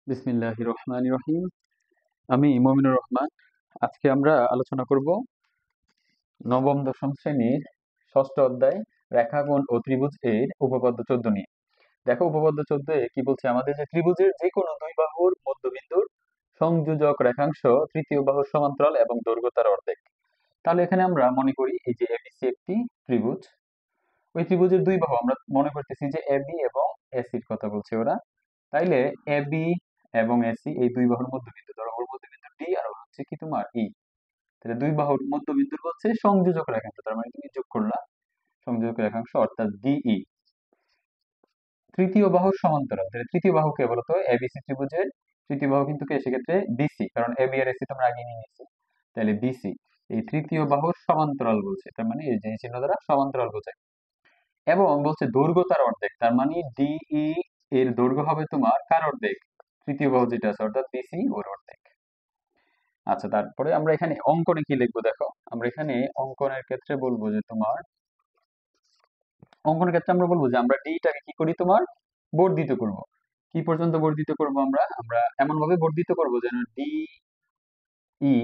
বিসমিল্লাহির রহমানির রহিম। আমি মমিনুর রহমান। আজকে আমরা আলোচনা করব নবম দশম শ্রেণীর ষষ্ঠ অধ্যায় রেখাগুণ ও ত্রিভুজ এর উপপাদ্য 14 নিয়ে। দেখো উপপাদ্য 14 এ কি বলছে, আমাদের যে ত্রিভুজের যে কোনো দুই বাহুর মধ্যবিন্দুর সংযোজক রেখাংশ তৃতীয় বাহুর সমান্তরাল এবং দৈর্ঘ্য তার অর্ধেক। তাহলে এখানে আমরা মনে করি এই যে এবিসি একটি ত্রিভুজ। ওই ত্রিভুজের দুই বাহু আমরা মনে করতেছি যে এবি এবং এসির কথা বলছে ওরা। তাইলে এবি এবং এসি এই দুই বাহুর মধ্যবিন্দু, ধরো ওর মধ্যবিন্দু ডি আর ওর হচ্ছে কি তোমার ই। তাহলে দুই বাহুর মধ্যবিন্দুর হচ্ছে সংযোজক রেখাংশ, তার মানে তুমি যোগ করলা সংযোজক রেখাংশ অর্থাৎ ডিই। তৃতীয় বাহুর সমান্তরাল, তাহলে তৃতীয় বাহু কে বলতো? এবিসি ত্রিভুজের তৃতীয় বাহু কিন্তু কে সেক্ষেত্রে বিসি, কারণ এবি আর এসি তোমরা আগে নিয়ে নিয়েছি। তাহলে বিসি এই তৃতীয় বাহুর সমান্তরাল বলছে, তার মানে এই যে চিহ্ন দ্বারা সমান্তরাল বোঝায়। এবং বলছে দৈর্ঘ্য তার অর্ধেক, তার মানে ডিই এর দৈর্ঘ্য হবে তোমার কার অর্ধেক? তৃতীয় বাহু যেটা আছে অর্থাৎ বিসি ওর অর্ধেক। আচ্ছা, তারপরে আমরা এখানে অঙ্কনে কি লিখবো দেখো। আমরা এখানে অঙ্কনের ক্ষেত্রে বলবো যে তোমার অঙ্কনের ক্ষেত্রে আমরা বলবো যে আমরা ডিটাকে কি করি তোমার বর্ধিত করব। কি পর্যন্ত বর্ধিত করব? আমরা আমরা এমন ভাবে বর্ধিত করব যেন ডি ই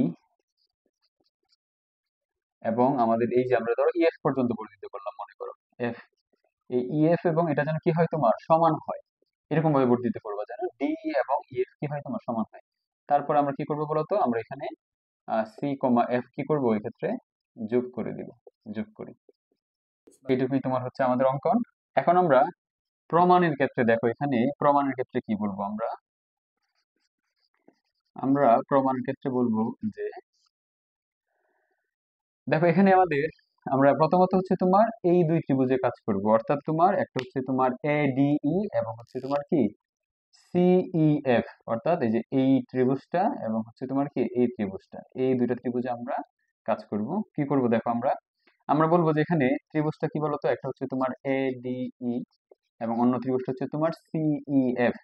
এবং আমাদের এই যে আমরা ধরো ইএফ পর্যন্ত বর্ধিত করলাম মনে করো এফ, এই ইএফ এবং এটা যেন কি হয় তোমার সমান হয়। এরকম ভাবে বর্ধিত করবো যেন ডি এবং ইএফ কি হয় তোমার সমান হয়। তারপর আমরা কি করবো বলতো, আমরা এখানে সি কমা এফ কি করবো এই ক্ষেত্রে যোগ করে দিব, যোগ করি। এইটুকুই তোমার হচ্ছে আমাদের অঙ্কন। এখন আমরা প্রমাণের ক্ষেত্রে দেখো, এখানে প্রমাণের ক্ষেত্রে কি বলবো আমরা আমরা প্রমাণের ক্ষেত্রে বলবো যে দেখো এখানে আমাদের আমরা প্রথমত হচ্ছে তোমার এই দুই ত্রিভুজে কাজ করব, অর্থাৎ তোমার একটা হচ্ছে তোমার এডিই এবং হচ্ছে তোমার কি সিইএফ, অর্থাৎ এই যে এই ত্রিভুজটা এবং হচ্ছে তোমার কি এই ত্রিভুজটা, এই দুইটা ত্রিভুজে আমরা কাজ করব। কি করব দেখো, আমরা আমরা বলবো যে এখানে ত্রিভুজটা কি বলতো, একটা হচ্ছে তোমার এডিই এবং অন্য ত্রিভুজটা হচ্ছে তোমার সিইএফ।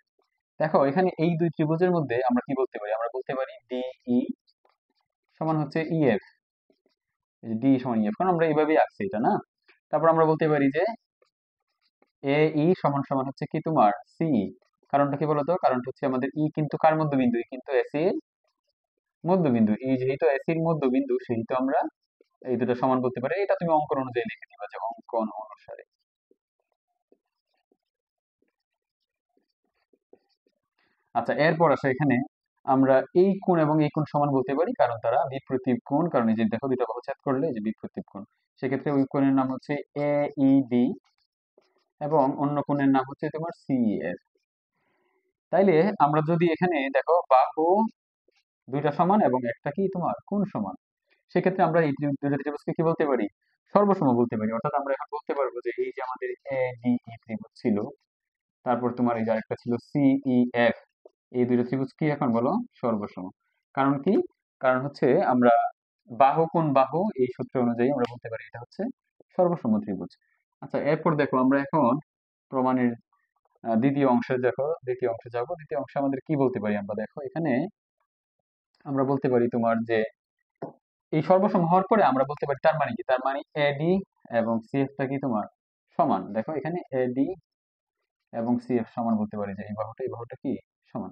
দেখো এখানে এই দুই ত্রিভুজের মধ্যে আমরা কি বলতে পারি, আমরা বলতে পারি ডিই সমান হচ্ছে ইএফ, ডি সমান ইএফ, কারণ আমরা এইভাবেই আঁকছি এটা না। তারপর আমরা বলতে পারি যে এ ই সমান সমান হচ্ছে কি তোমার সিই। কারণটা কি বলতো, কারণটা হচ্ছে আমাদের ই কিন্তু কার মধ্যবিন্দু? ই কিন্তু এসি এর মধ্যবিন্দু। ই যেহেতু এসি এর মধ্যবিন্দু সেহেতু আমরা এই দুটো সমান বলতে পারি। এটা তুমি অঙ্কন অনুযায়ী লিখে দিবা যে অঙ্কন অনুসারে। আচ্ছা, এরপর আসে এখানে আমরা এই কোণ এবং এই কোণ সমান বলতে পারি, কারণ তারা বিপরীত কোণ। কারণ এই যে দেখো দুটো বাহু ছেদ করলে এই যে বিপরীত কোণ, সেক্ষেত্রে ওই কোণের নাম হচ্ছে এ ই ডি এবং অন্য কোণের নাম হচ্ছে তোমার সিএফ। তাইলে আমরা যদি এখানে দেখো বাহু দুইটা সমান এবং একটা কি তোমার কোণ সমান, সেক্ষেত্রে আমরা এই দুইটা ত্রিভুজকে কি বলতে পারি? সর্বসম বলতে পারি। অর্থাৎ আমরা এখন বলতে পারবো যে এই যে আমাদের এ ডি ই ত্রিভুজ ছিল, তারপর তোমার এই যে আরেকটা ছিল সিইএফ, এই দুইটা ত্রিভুজ কি এখন বলো সর্বসম। কারণ কি? কারণ হচ্ছে আমরা বাহু কোণ বাহু এই সূত্র অনুযায়ী আমরা বলতে পারি এটা হচ্ছে সর্বসম ত্রিভুজ। আচ্ছা, এরপর দেখো আমরা এখন প্রমাণের দ্বিতীয় অংশে দেখো, দ্বিতীয় অংশে যাবো। দ্বিতীয় অংশে আমাদের কি বলতে পারি আমরা দেখো, এখানে আমরা বলতে পারি তোমার যে এই সর্বসম হওয়ার পরে আমরা বলতে পারি তার মানে কি, তার মানে এডি এবং সিএফটা কি তোমার সমান। দেখো এখানে এডি এবং সিএফ সমান বলতে পারি যে এই বাহুটা কি সমান।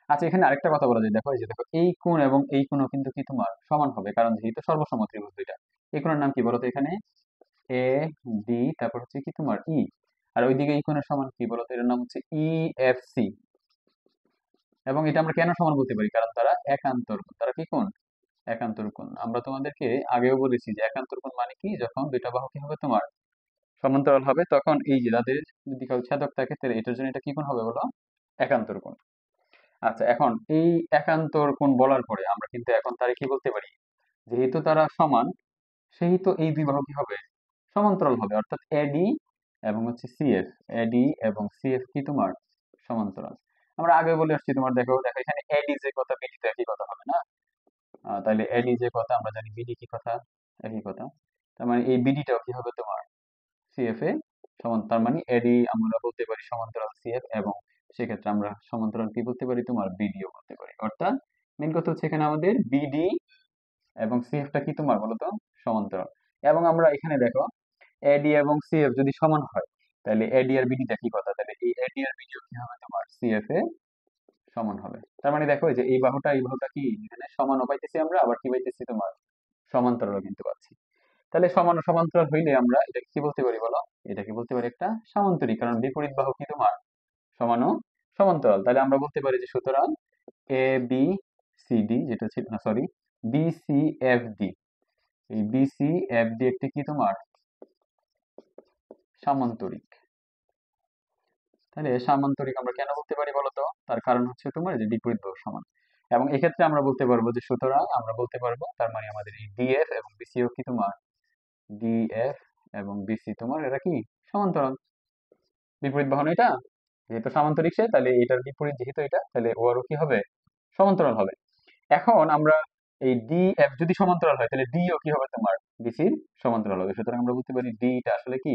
আচ্ছা, এখানে আরেকটা কথা বলা যায়, দেখো এই যে দেখো এই কোণ এবং এই কোণও কিন্তু কি তোমার সমান হবে, কারণ যেহেতু সর্বসম ত্রিভুজ দুইটা। এই কোণের নাম কি বলতো, এখানে এ ডি তারপর হচ্ছে কি তোমার ই, আর ওইদিকে এই কোণের সমান কি বলতো, এটার নাম হচ্ছে ই এফ সি। এবং এটা আমরা কেন সমান বলতে পারি, কারণ তারা একান্তর কোণ। তারা কি কোণ? একান্তর কোণ। আমরা তোমাদেরকে আগেও বলেছি যে একান্তর কোণ মানে কি, যখন দুইটা বাহু কি হবে তোমার সমান্তরাল হবে, তখন এই যে তাদের যদি কারো ছেদক থাকে তাহলে এটার জন্য এটা কি কোণ হবে বলো? একান্তর কোণ। আচ্ছা, এখন এই একান্তর কোণ বলার পরে আমরা কিন্তু এখন তারা কি বলতে পারি, যেহেতু তারা সমান সেহেতু এই দুই বাহু কি হবে সমান্তরাল হবে, অর্থাৎ এডি এবং হচ্ছে সিএফ, এডি এবং সিএফ কি তোমার সমান্তরাল। আমরা আগে বলে আসছি তোমার, দেখো দেখো এখানে এডি যে কথা বিডি তো একই কথা হবে না। তাহলে এডি যে কথা আমরা জানি বিডি কি কথা, একই কথা। তার মানে এই বিডিটাও কি হবে তোমার সিএফ এ সমান, তার মানে এডি আমরা বলতে পারি সমান্তরাল সিএফ, এবং সেক্ষেত্রে আমরা সমান্তরাল কি বলতে পারি তোমার বিডিও বলতে পারি। অর্থাৎ মেন কথা হচ্ছে এখানে আমাদের বিডি এবং সিএফটা কি তোমার বলতো সমান্তরাল। এবং আমরা এখানে দেখো এডি এবং সিএফ যদি সমান হয় তাহলে এডি আর বিডিটা কি কথা, তাহলে এই এডি আর বিডিও কি হবে তোমার সিএফ এ সমান হবে। তার মানে দেখো এই যে এই বাহুটা কি এখানে সমানও পাইতেছি আমরা, আবার কি পাইতেছি তোমার সমান্তরালও কিন্তু পাচ্ছি। তাহলে সমান ও সমান্তরাল হইলে আমরা এটাকে কি বলতে পারি বলো? এটাকে বলতে পারি একটা সামান্তরিক, কারণ বিপরীত বাহু কি তোমার সমান ও সমান্তরাল। তাহলে আমরা বলতে পারি যে সুতরাং এ বি সি ডি, যেটা ছিল না sorry, B C F D, এই বি সি এফ ডি একটি কি তোমার সামান্তরিক। তাহলে সামান্তরিক আমরা কেন বলতে পারি বলতো? তার কারণ হচ্ছে তোমার এই যে বিপরীত বাহু সমান। এবং এক্ষেত্রে আমরা বলতে পারবো যে সুতরাং আমরা বলতে পারবো তার মানে আমাদের এই ডিএফ এবং বিসিও কি তোমার ডিএফ এবং বিসি তোমার এরা কি সমান্তরাল। বিপরীত বাহু না এটা, যেহেতু সামান্তরিক সে, তাহলে এটার বিপরীত যেহেতু এটা, তাহলে ও আরও কি হবে সমান্তরাল হবে। এখন আমরা এই ডি এফ যদি সমান্তরাল হয় তাহলে ডি ও কি হবে তোমার বিসির সমান্তরাল হবে। সুতরাং আমরা বলতে পারি ডি টা আসলে কি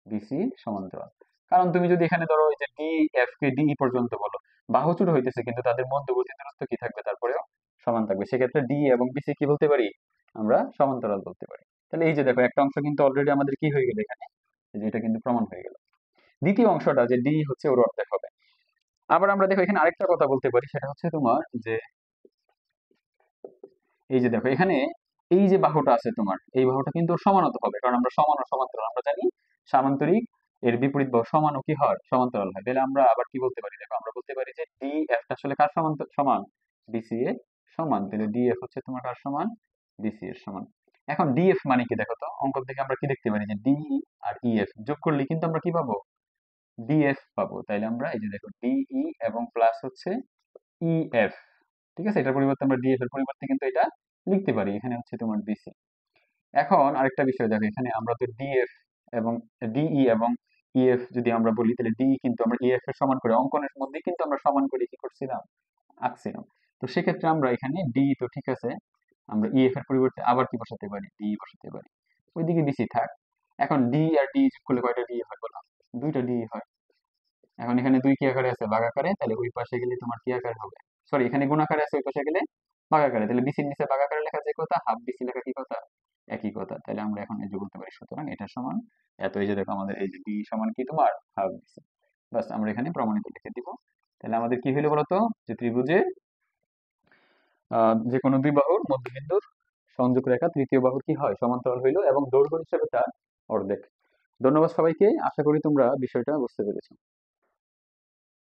বিসির সমান্তরাল। কারণ তুমি যদি এখানে ধরো এই যে ডি এফ কে ডি পর্যন্ত বলো, বাহু ছোট হইতেছে কিন্তু তাদের মধ্যবর্তী দূরত্ব কি থাকবে তারপরেও সমান থাকবে, সেক্ষেত্রে ডি এবং বিসি কি বলতে পারি আমরা সমান্তরাল বলতে পারি। তাহলে এই যে দেখো একটা অংশ কিন্তু অলরেডি আমাদের কি হয়ে গেল এখানে, এই যে এটা কিন্তু প্রমাণ হয়ে গেল। দ্বিতীয় অংশটা যে ডি হচ্ছে ওর অর্ধেক হবে। আবার আমরা দেখো এখানে আরেকটা কথা বলতে পারি, সেটা হচ্ছে তোমার যে এই যে দেখো এখানে এই যে বাহুটা আছে তোমার, এই বাহুটা কিন্তু ওর সমান হতে হবে, কারণ আমরা সমান ও সমান্তরাল আমরা জানি। সামান্তরিক এর বিপরীত বাহু সমান ও কি হয় সমান্তরাল হয়। তাহলে আমরা আবার কি বলতে পারি দেখো, আমরা বলতে পারি যে ডি এফ টা আসলে কার সমান ডিসি এর সমান। তাহলে ডি এফ হচ্ছে তোমার কার সমান ডিসি এর সমান। এখন ডিএফ মানে কি দেখো তো, অঙ্ক থেকে আমরা কি দেখতে পারি যে ডি আর ইএফ যোগ করলে কিন্তু আমরা কি পাবো ডিএফ পাবো। তাইলে আমরা এই যে দেখো ডিই এবং প্লাস হচ্ছে ইএফ, ঠিক আছে, এটার পরিবর্তে আমরা ডিএফ এর পরিবর্তে কিন্তু এটা লিখতে পারি, এখানে হচ্ছে তোমার ডিসি। এখন আরেকটা বিষয় দেখো, এখানে আমরা তো ডিএফ এবং ডিই এবং ইএফ যদি আমরা বলি, তাহলে ডিই কিন্তু আমরা ইএফ এর সমান করে অঙ্কনের মধ্যে কিন্তু আমরা সমান করে কি করছিলাম আঁকছিলাম। তো সেক্ষেত্রে আমরা এখানে ডি তো ঠিক আছে, আমরা ইএফ এর পরিবর্তে আবার কি বসাতে পারি ডি বসাতে পারি, ওইদিকে বিসি থাক। এখন ডি আর ডি যোগ করলে কয়টা ডি হয় বলো? দুইটা ডি হয়। এখন এখানে দুই কি আকারে আছে ভাগ আকারে, তাহলে ওই পাশে গেলে তোমার কি আকার হবে, সরি এখানে গুণ আকারে আছে ওই পাশে গেলে ভাগ আকারে, তাহলে বিসির নিচে ভাগ আকারে লেখা যে কথা, হাফ বিসি লেখা কি কথা একই কথা। তাহলে আমরা এখন এই যে বলতে পারি সুতরাং এটা সমান এত, এই যে দেখো আমাদের এই যে বি সমান কি তোমার হাফ বিসি। বাস আমরা এখানে প্রমাণিত লিখে দিব। তাহলে আমাদের কি হইলো বলতো, যে ত্রিভুজের যে কোনো দুই বাহুর মধ্যবিন্দুর সংযোগ রেখা তৃতীয় বাহুর কি হয় সমান্তরাল হইলো, এবং দৈর্ঘ্য হিসেবে তার অর্ধেক। ধন্যবাদ সবাইকে, আশা করি তোমরা বিষয়টা বুঝতে পেরেছো।